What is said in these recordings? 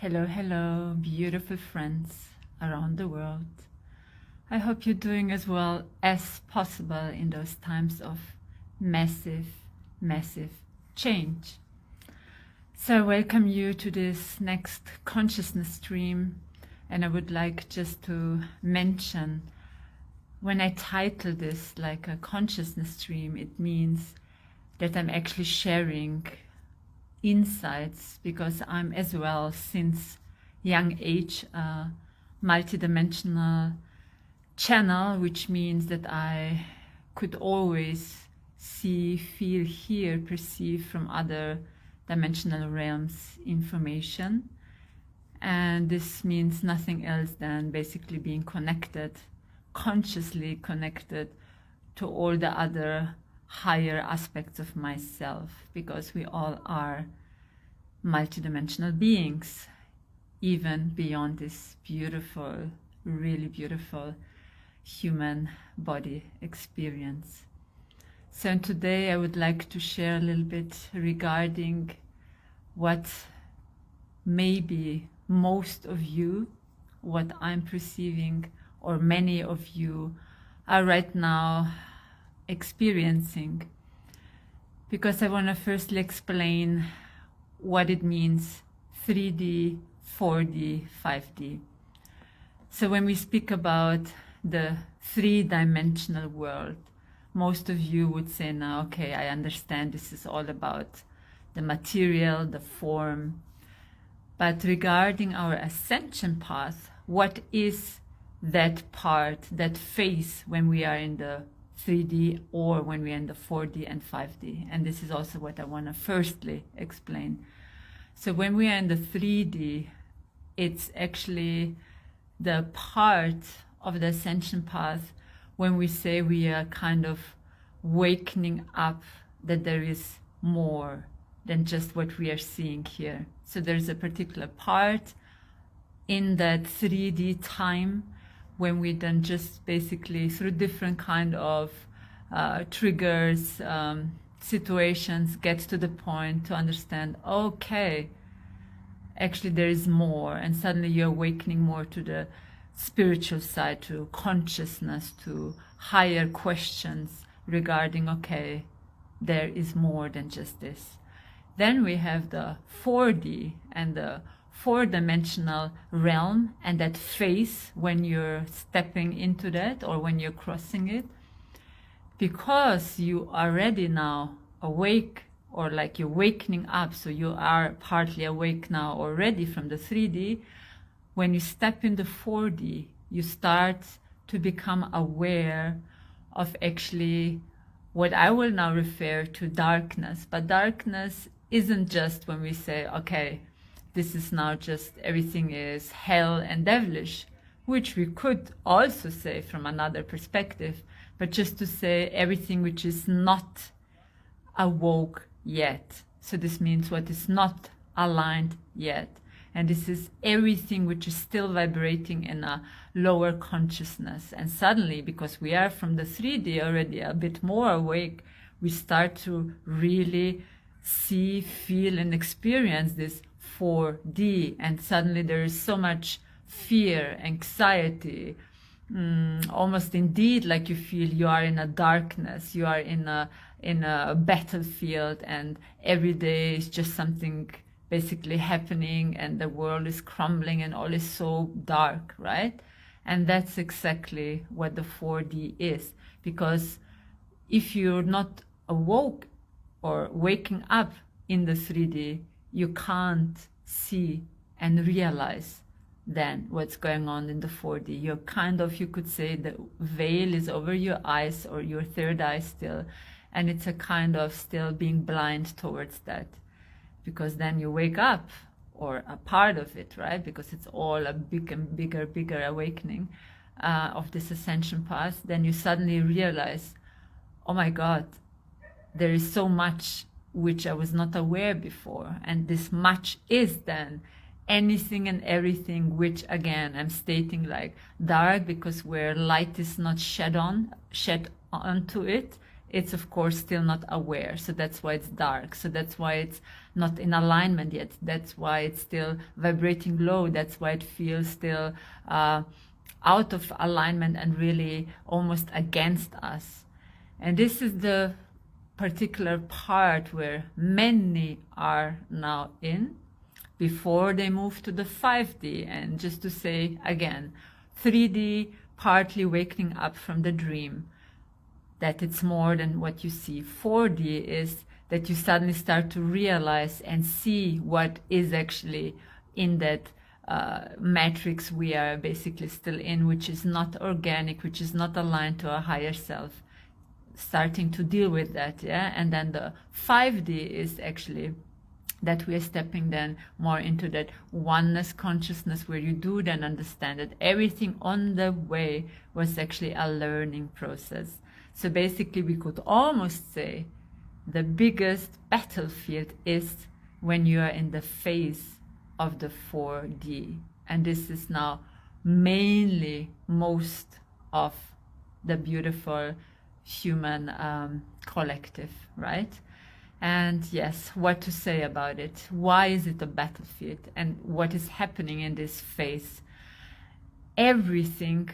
Hello, hello, beautiful friends around the world. I hope you're doing as well as possible in those times of massive, massive change. So I welcome you to this next consciousness stream, and I would like just to mention, when I title this like a consciousness stream, it means that I'm actually sharing insights, because I'm as well since young age a multidimensional channel, which means that I could always see, feel, hear, perceive from other dimensional realms information. And this means nothing else than basically being connected, consciously connected to all the other higher aspects of myself, because we all are multidimensional beings, even beyond this beautiful, really beautiful human body experience. So today I would like to share a little bit regarding what maybe most of you, what I'm perceiving, or many of you are right now experiencing, because I want to firstly explain what it means 3D, 4D, 5D. So when we speak about the three-dimensional world, most of you would say now, okay, I understand this is all about the material, the form. But regarding our ascension path, what is that part, that phase when we are in the 3D or when we're in the 4D and 5D? And this is also what I want to firstly explain. So when we are in the 3D, it's actually the part of the ascension path when we say we are kind of wakening up that there is more than just what we are seeing here. So there's a particular part in that 3D time when we then just basically through different kind of triggers, situations, get to the point to understand, okay, actually there is more, and suddenly you're awakening more to the spiritual side, to consciousness, to higher questions regarding, okay, there is more than just this. Then we have the 4D and the four-dimensional realm, and that phase when you're stepping into that or when you're crossing it, because you are already now awake, or like you're wakening up, so you are partly awake now already from the 3D. When you step into 4D, you start to become aware of actually what I will now refer to darkness. But darkness isn't just when we say, okay, this is now just everything is hell and devilish, which we could also say from another perspective, but just to say everything which is not awoke yet. So this means what is not aligned yet. And this is everything which is still vibrating in a lower consciousness. And suddenly, because we are from the 3D already a bit more awake, we start to really see, feel, and experience this 4D. And suddenly there is so much fear, anxiety, almost indeed like you feel you are in a darkness, you are in a battlefield, and every day is just something basically happening, and the world is crumbling and all is so dark, right? And that's exactly what the 4D is, because if you're not awoke or waking up in the 3D, you can't see and realize then what's going on in the 4D. You're kind of, you could say the veil is over your eyes, or your third eye still, and it's a kind of still being blind towards that, because then you wake up, or a part of it, right? Because it's all a big and bigger awakening of this ascension path. Then you suddenly realize, oh my God, there is so much which I was not aware before. And this much is then anything and everything which, again, I'm stating like dark, because where light is not shed onto it, it's of course still not aware. So that's why it's dark. So that's why it's not in alignment yet. That's why it's still vibrating low. That's why it feels still out of alignment and really almost against us. And this is the particular part where many are now in before they move to the 5D. And just to say again, 3D, partly waking up from the dream, that it's more than what you see. 4D is that you suddenly start to realize and see what is actually in that matrix we are basically still in, which is not organic, which is not aligned to a higher self. Starting to deal with that, yeah? And then the 5D is actually that we are stepping then more into that oneness consciousness, where you do then understand that everything on the way was actually a learning process. So basically we could almost say the biggest battlefield is when you are in the phase of the 4D. And this is now mainly most of the beautiful human collective, right? And yes, what to say about it? Why is it a battlefield? And what is happening in this phase? Everything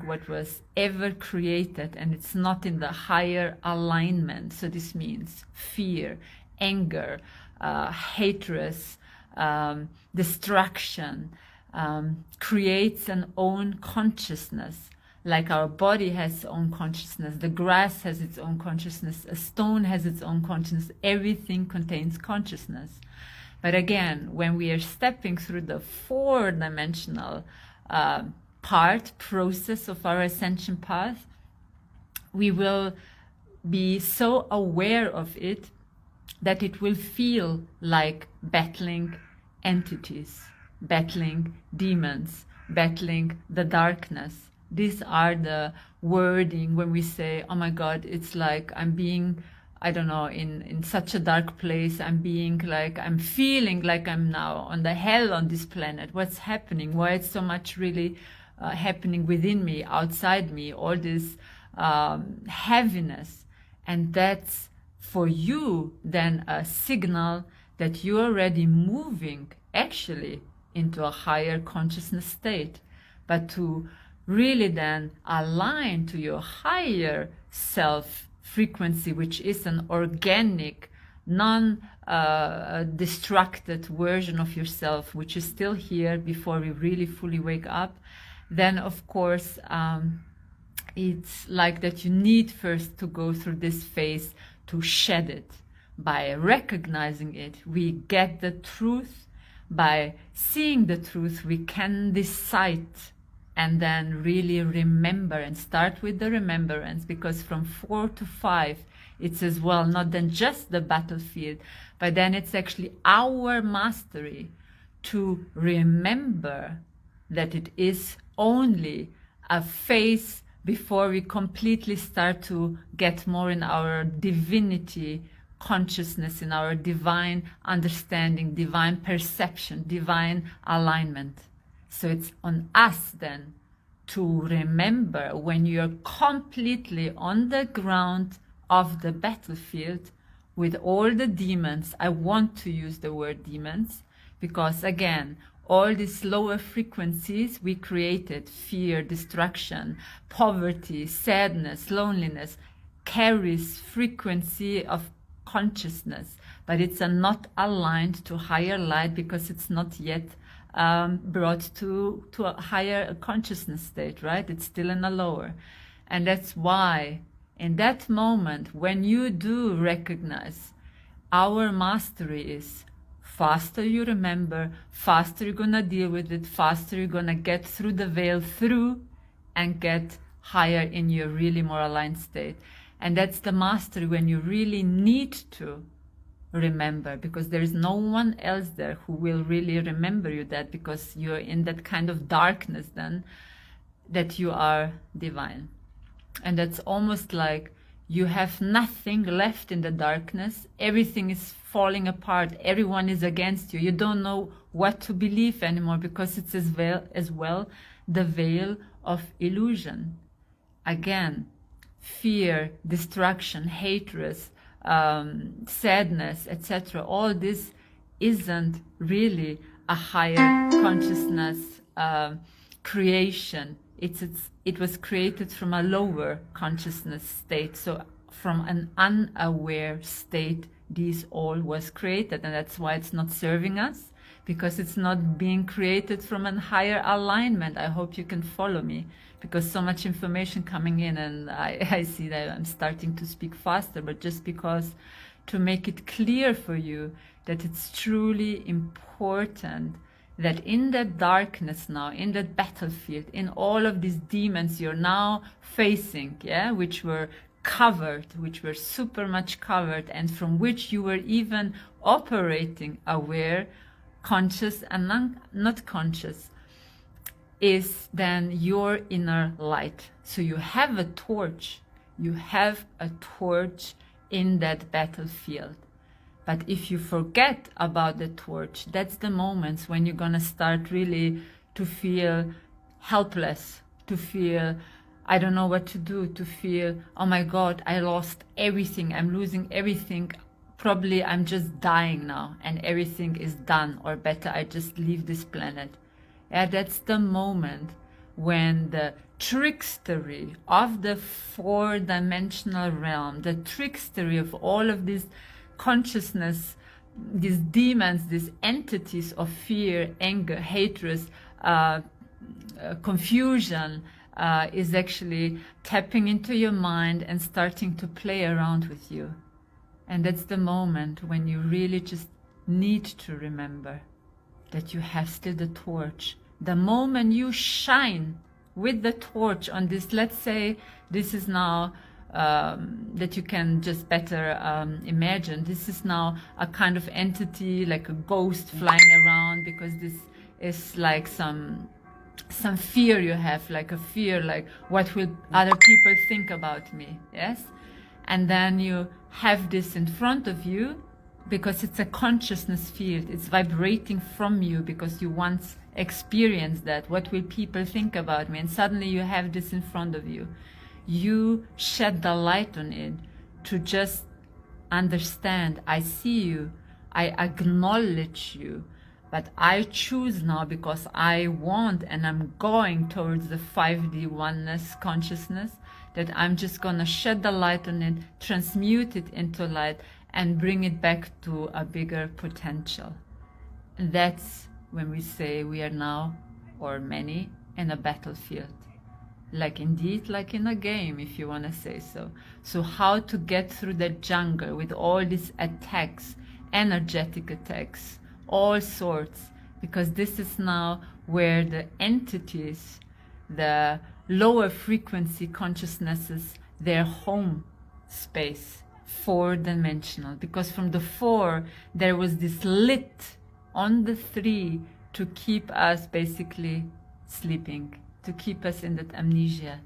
what was ever created, and it's not in the higher alignment. So this means fear, anger, hatred, destruction, creates an own consciousness. Like our body has its own consciousness, the grass has its own consciousness, a stone has its own consciousness, everything contains consciousness. But again, when we are stepping through the 4-dimensional process of our ascension path, we will be so aware of it that it will feel like battling entities, battling demons, battling the darkness. These are the wording when we say, oh my God, it's like I'm being, I don't know, in such a dark place. I'm feeling like I'm now on the hell on this planet. What's happening? Why it's so much really happening within me, outside me, all this heaviness. And that's for you then a signal that you're already moving actually into a higher consciousness state. But to really then align to your higher self frequency, which is an organic, non-distracted version of yourself, which is still here before we really fully wake up, then of course it's like that you need first to go through this phase to shed it. By recognizing it, we get the truth. By seeing the truth, we can decide and then really remember and start with the remembrance, because from 4 to 5, it's as well not then just the battlefield, but then it's actually our mastery to remember that it is only a phase before we completely start to get more in our divinity consciousness, in our divine understanding, divine perception, divine alignment. So it's on us then to remember, when you're completely on the ground of the battlefield with all the demons. I want to use the word demons because, again, all these lower frequencies we created, fear, destruction, poverty, sadness, loneliness, carries frequency of consciousness, but it's not aligned to higher light because it's not yet brought to a higher consciousness state, right? It's still in a lower. And that's why in that moment, when you do recognize our mastery is faster you remember, faster you're gonna deal with it, faster you're gonna get through the veil through and get higher in your really more aligned state. And that's the mastery when you really need to remember, because there is no one else there who will really remember you that, because you're in that kind of darkness then, that you are divine. And that's almost like you have nothing left in the darkness. Everything is falling apart. Everyone is against you. You don't know what to believe anymore, because it's as well the veil of illusion. Again, fear, destruction, hatred, sadness, etc. All this isn't really a higher consciousness creation. It was created from a lower consciousness state. So from an unaware state, this all was created, and that's why it's not serving us, because it's not being created from a higher alignment. I hope you can follow me, because so much information coming in, and I see that I'm starting to speak faster, but just because to make it clear for you that it's truly important that in that darkness now, in that battlefield, in all of these demons you're now facing, yeah, which were covered, which were super much covered, and from which you were even operating aware, conscious and not conscious, is then your inner light. So you have a torch, in that battlefield. But if you forget about the torch, that's the moments when you're gonna start really to feel helpless, to feel I don't know what to do, to feel, oh my God, I lost everything, I'm losing everything, probably I'm just dying now and everything is done, or better, I just leave this planet. Yeah, that's the moment when the trickstery of the four-dimensional realm, the trickstery of all of this consciousness, these demons, these entities of fear, anger, hatred, confusion, is actually tapping into your mind and starting to play around with you. And that's the moment when you really just need to remember that you have still the torch. The moment you shine with the torch on this, let's say this is now, that you can just better imagine, this is now a kind of entity, like a ghost flying around, because this is like some fear you have, like a fear, like what will other people think about me, yes? And then you have this in front of you because it's a consciousness field, it's vibrating from you because you once experienced that, what will people think about me? And suddenly you have this in front of you. You shed the light on it to just understand, I see you, I acknowledge you, but I choose now, because I want and I'm going towards the 5D oneness consciousness, that I'm just gonna shed the light on it, transmute it into light, and bring it back to a bigger potential. And that's when we say we are now, or many, in a battlefield. Like indeed, like in a game, if you want to say so. So how to get through the jungle with all these attacks, energetic attacks, all sorts, because this is now where the entities, the lower frequency consciousnesses, their home space, four-dimensional, because from the 4 there was this lit on the 3 to keep us basically sleeping, to keep us in that amnesia.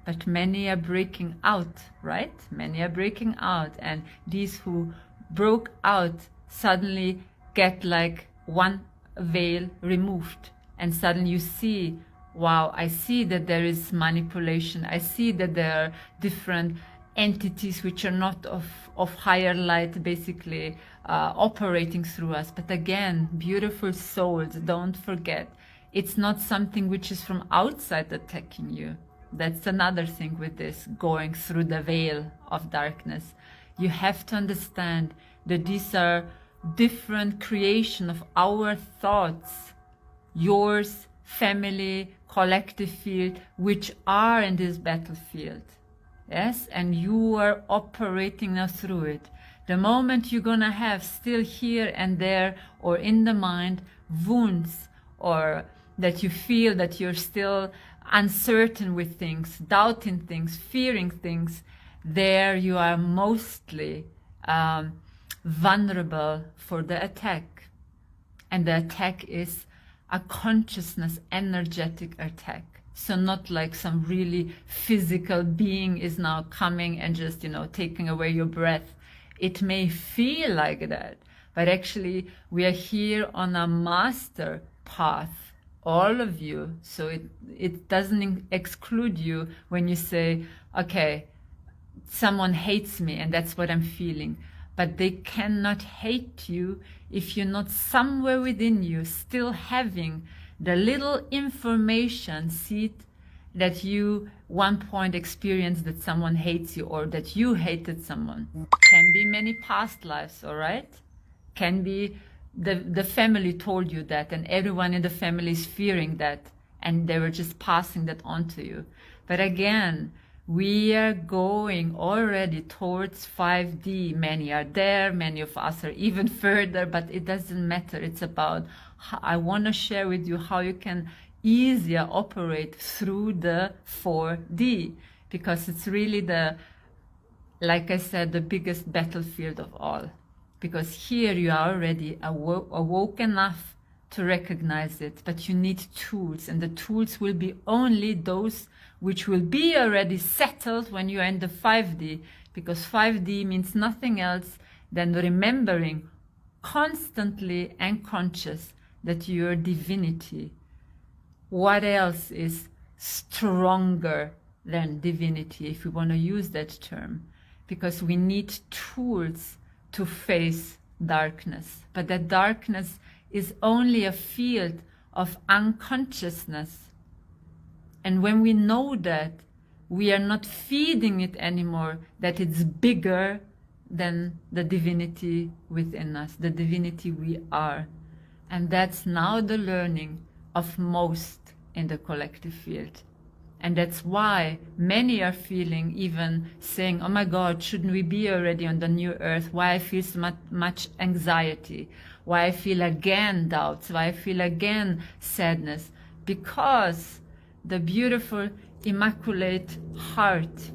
But many are breaking out, right? Many are breaking out, and these who broke out suddenly get like one veil removed, and suddenly you see, wow, I see that there is manipulation, I see that there are different entities which are not of higher light, basically operating through us. But again, beautiful souls, don't forget, it's not something which is from outside attacking you. That's another thing with this, going through the veil of darkness. You have to understand that these are different creation of our thoughts, yours, family, collective field, which are in this battlefield. Yes, and you are operating now through it. The moment you're gonna have still here and there, or in the mind, wounds, or that you feel that you're still uncertain with things, doubting things, fearing things, there you are mostly vulnerable for the attack. And the attack is a consciousness, energetic attack. So not like some really physical being is now coming and just, taking away your breath. It may feel like that, but actually we are here on a master path, all of you. So it doesn't exclude you when you say, okay, someone hates me and that's what I'm feeling. But they cannot hate you if you're not somewhere within you still having the little information seed that you one point experienced that someone hates you or that you hated someone. Can be many past lives, all right? Can be the family told you that and everyone in the family is fearing that and they were just passing that on to you. But again, we are going already towards 5D. Many are there, many of us are even further, but it doesn't matter. It's about, I want to share with you how you can easier operate through the 4D, because it's really the, like I said, the biggest battlefield of all. Because here you are already awoke enough to recognize it, but you need tools, and the tools will be only those which will be already settled when you are in the 5D, because 5D means nothing else than remembering constantly and conscious that you're divinity. What else is stronger than divinity, if we want to use that term? Because we need tools to face darkness, but that darkness is only a field of unconsciousness. And when we know that, we are not feeding it anymore, that it's bigger than the divinity within us, the divinity we are. And that's now the learning of most in the collective field. And that's why many are feeling, even saying, oh my God, shouldn't we be already on the new earth? Why I feel so much anxiety? Why I feel again doubts? Why I feel again sadness? Because the beautiful immaculate heart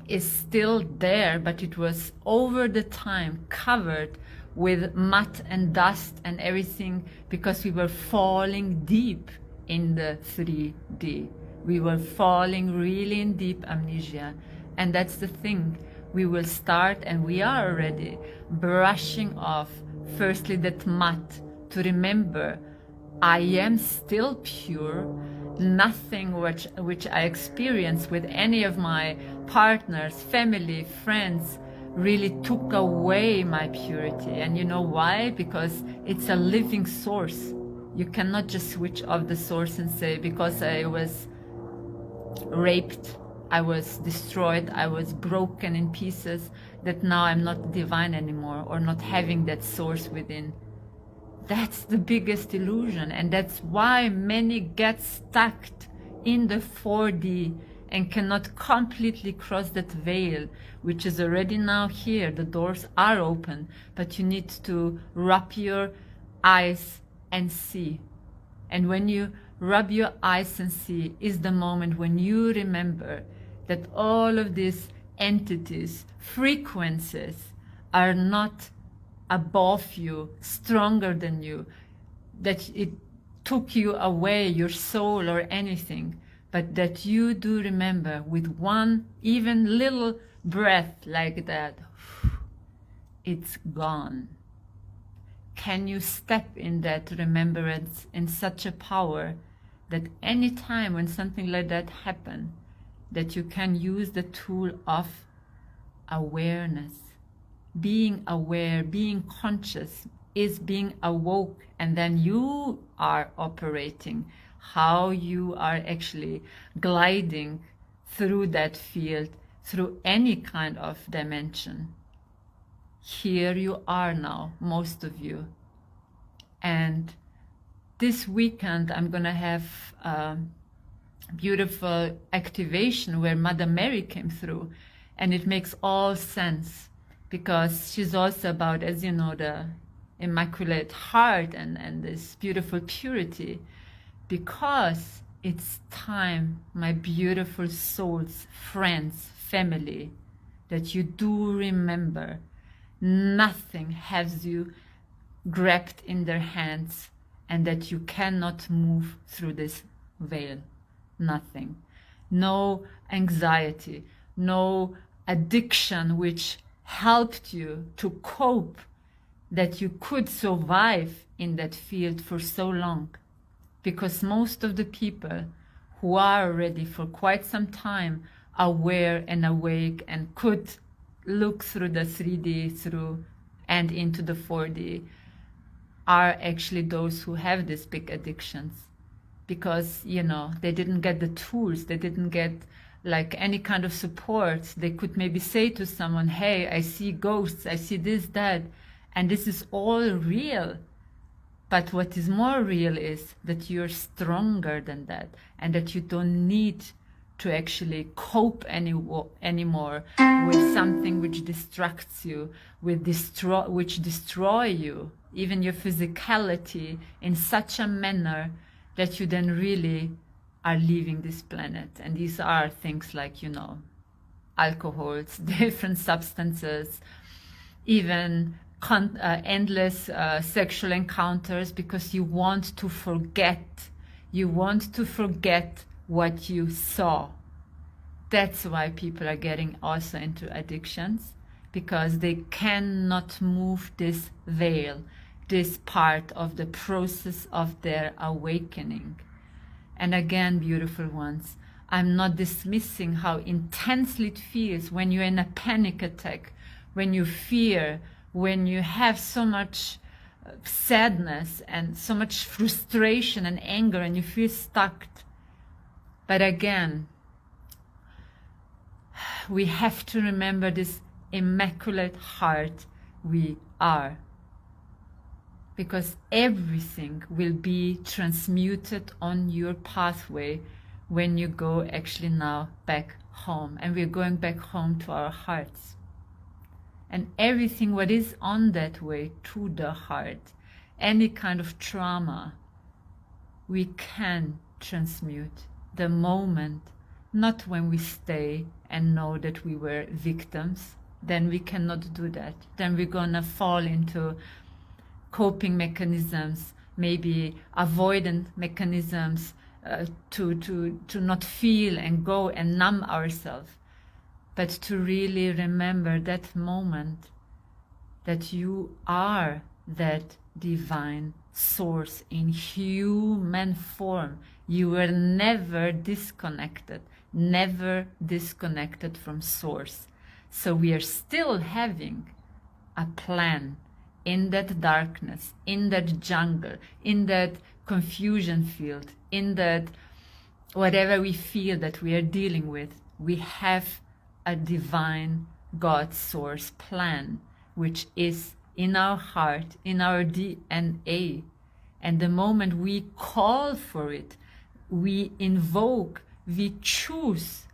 is still there, but it was over the time covered with mud and dust and everything, because we were falling deep in the 3D. We were falling really in deep amnesia. And that's the thing. We will start, and we are already brushing off firstly that mud to remember I am still pure. Nothing which I experience with any of my partners, family, friends really took away my purity. And you know why? Because it's a living source. You cannot just switch off the source and say, because I was raped, I was destroyed, I was broken in pieces, that now I'm not divine anymore, or not having that source within. That's the biggest illusion, and that's why many get stuck in the 4D and cannot completely cross that veil, which is already now here. The doors are open, but you need to rub your eyes and see. And when you rub your eyes and see is the moment when you remember that all of these entities, frequencies, are not above you, stronger than you, that it took you away, your soul or anything, but that you do remember with one even little breath like that, it's gone. Can you step in that remembrance in such a power that any time when something like that happens, that you can use the tool of awareness? Being aware, being conscious is being awoke, and then you are operating, how you are actually gliding through that field, through any kind of dimension. Here you are now, most of you. And this weekend I'm gonna have a beautiful activation where Mother Mary came through, and it makes all sense, because she's also about, as you know, the Immaculate Heart and this beautiful purity. Because it's time, my beautiful souls, friends, family, that you do remember nothing has you grabbed in their hands, and that you cannot move through this veil. Nothing. No anxiety, no addiction which helped you to cope, that you could survive in that field for so long. Because most of the people who are already for quite some time aware and awake and could look through the 3D through and into the 4D are actually those who have these big addictions, because they didn't get the tools, they didn't get like any kind of support. They could maybe say to someone, hey, I see ghosts, I see this, that, and this is all real. But what is more real is that you're stronger than that, and that you don't need to actually cope anymore with something which distracts you, which destroy you, even your physicality, in such a manner that you then really are leaving this planet. And these are things like, alcohols, different substances, even endless sexual encounters, because you want to forget. You want to forget what you saw. That's why people are getting also into addictions, because they cannot move this veil, this part of the process of their awakening. And again, beautiful ones, I'm not dismissing how intensely it feels when you're in a panic attack, when you fear, when you have so much sadness and so much frustration and anger and you feel stuck. But again, we have to remember this immaculate heart we are, because everything will be transmuted on your pathway when you go actually now back home. And we're going back home to our hearts. And everything what is on that way to the heart, any kind of trauma, we can transmute the moment, not when we stay and know that we were victims. Then we cannot do that. Then we're gonna fall into coping mechanisms, maybe avoidant mechanisms, to not feel and go and numb ourselves. But to really remember that moment that you are that divine source in human form. You were never disconnected from source. So we are still having a plan in that darkness, in that jungle, in that confusion field, in that whatever we feel that we are dealing with. We have a divine God source plan, which is in our heart, in our DNA. And the moment we call for it, we invoke, we choose